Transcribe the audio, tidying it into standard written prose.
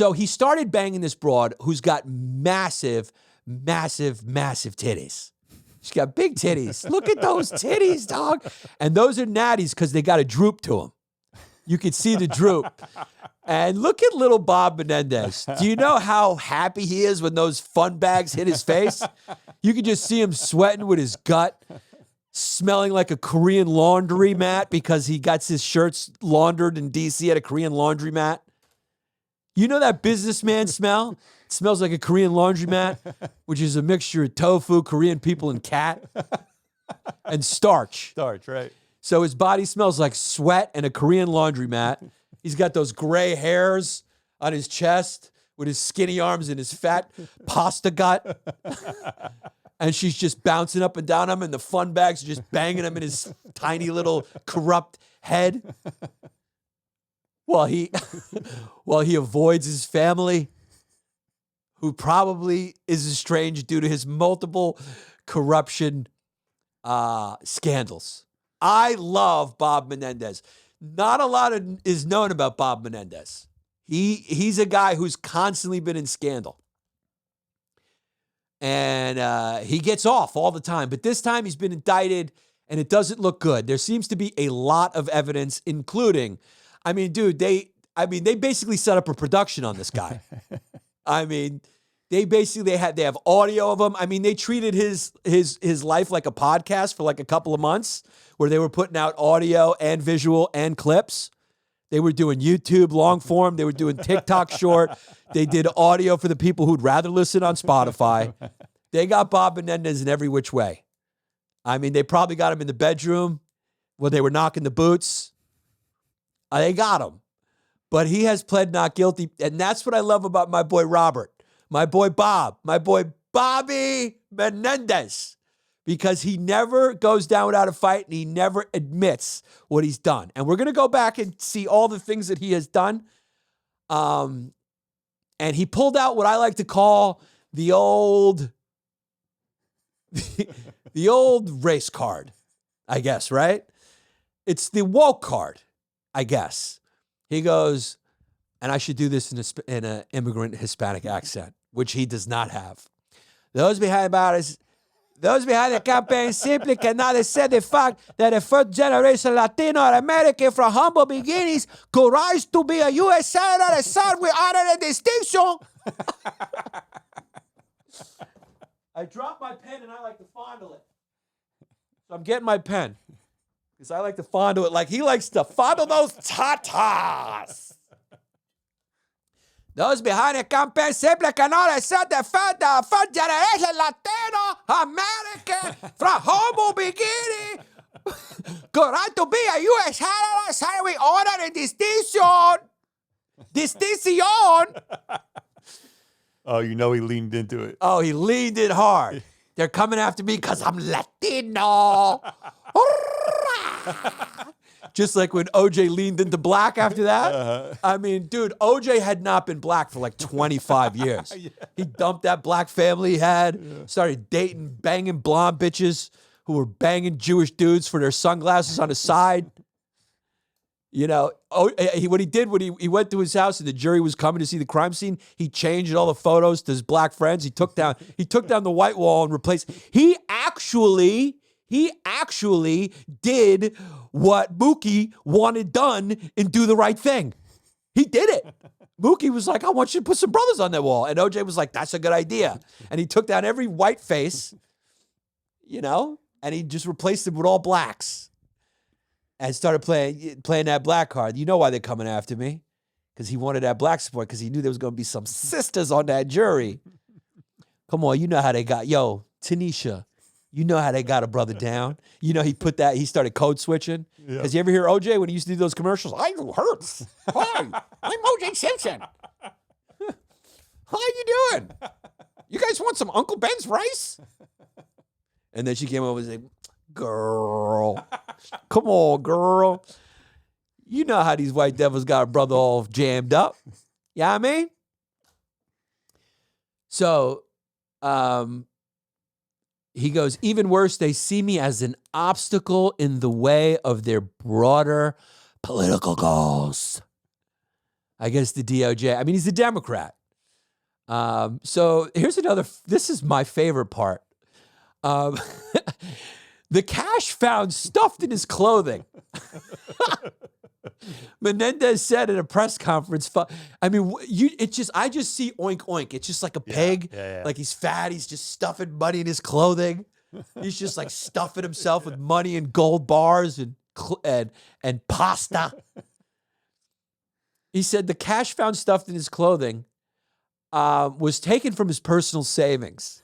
So he started banging this broad who's got massive, massive, massive titties. She's got big titties. Look at those titties, dog. And those are natties because they got a droop to them. You could see the droop. And look at little Bob Menendez. Do you know how happy he is when those fun bags hit his face? You could just see him sweating with his gut, smelling like a Korean laundry mat because he got his shirts laundered in D.C. at a Korean laundry mat. You know that businessman smell? It smells like a Korean laundromat, which is a mixture of tofu, Korean people, and cat, and starch. Starch, right. So his body smells like sweat and a Korean laundromat. He's got those gray hairs on his chest with his skinny arms and his fat pasta gut. And she's just bouncing up and down him, and the fun bags are just banging him in his tiny little corrupt head. While he avoids his family, who probably is estranged due to his multiple corruption scandals. I love Bob Menendez. Not a lot is known about Bob Menendez. He's a guy who's constantly been in scandal. And he gets off all the time. But this time he's been indicted, and it doesn't look good. There seems to be a lot of evidence, including... I mean, dude, they basically set up a production on this guy. I mean, they have audio of him. I mean, they treated his life like a podcast for like a couple of months where they were putting out audio and visual and clips. They were doing YouTube long form. They were doing TikTok short. They did audio for the people who'd rather listen on Spotify. They got Bob Menendez in every which way. I mean, they probably got him in the bedroom where they were knocking the boots. They got him. But he has pled not guilty. And that's what I love about my boy Robert, my boy Bob, my boy Bobby Menendez. Because he never goes down without a fight, and he never admits what he's done. And we're going to go back and see all the things that he has done. And he pulled out what I like to call the old race card, I guess, right? It's the woke card. I guess. He goes, and I should do this in an immigrant Hispanic accent, which he does not have. Those behind the campaign simply cannot accept the fact that a first generation Latino or American from humble beginnings could rise to be a U.S. Senator and serve with honor and distinction. I dropped my pen and I like to fondle it. So I'm getting my pen. Because I like to fondle it like he likes to fondle those tatas. Those behind the campaign simply cannot accept the fact that a first generation Latino American from humble beginning could right to be a U.S. Senator with honor and distinction. Distinction. Oh, you know he leaned into it. Oh, he leaned in hard. They're coming after me because I'm Latino. Just like when OJ leaned into black after that. I mean, dude, OJ had not been black for like 25 years. Yeah. He dumped that black family he had, started dating, banging blonde bitches who were banging Jewish dudes for their sunglasses on the side. You know, he went to his house and the jury was coming to see the crime scene. He changed all the photos to his black friends. He took down the white wall and replaced. He actually did what Mookie wanted done and Do the Right Thing. He did it. Mookie was like, I want you to put some brothers on that wall. And OJ was like, that's a good idea. And he took down every white face, and he just replaced them with all blacks. And started playing that black card. You know why they're coming after me? Because he wanted that black support, because he knew there was going to be some sisters on that jury. Come on, you know how they got, Tanisha, you know how they got a brother down. You know, he started code switching. Because you ever hear OJ when he used to do those commercials? I do hurts. Hi, I'm OJ Simpson. How you doing? You guys want some Uncle Ben's rice? And then she came over and said, girl, come on, girl. You know how these white devils got a brother all jammed up. You know what I mean? So, he goes, even worse, they see me as an obstacle in the way of their broader political goals. against the DOJ. I mean, he's a Democrat. So here's another. This is my favorite part. The cash found stuffed in his clothing. Menendez said in a press conference, I mean, I just see oink oink. It's just like a pig. Yeah. Like he's fat. He's just stuffing money in his clothing. He's just like stuffing himself with money and gold bars and pasta. He said the cash found stuffed in his clothing was taken from his personal savings.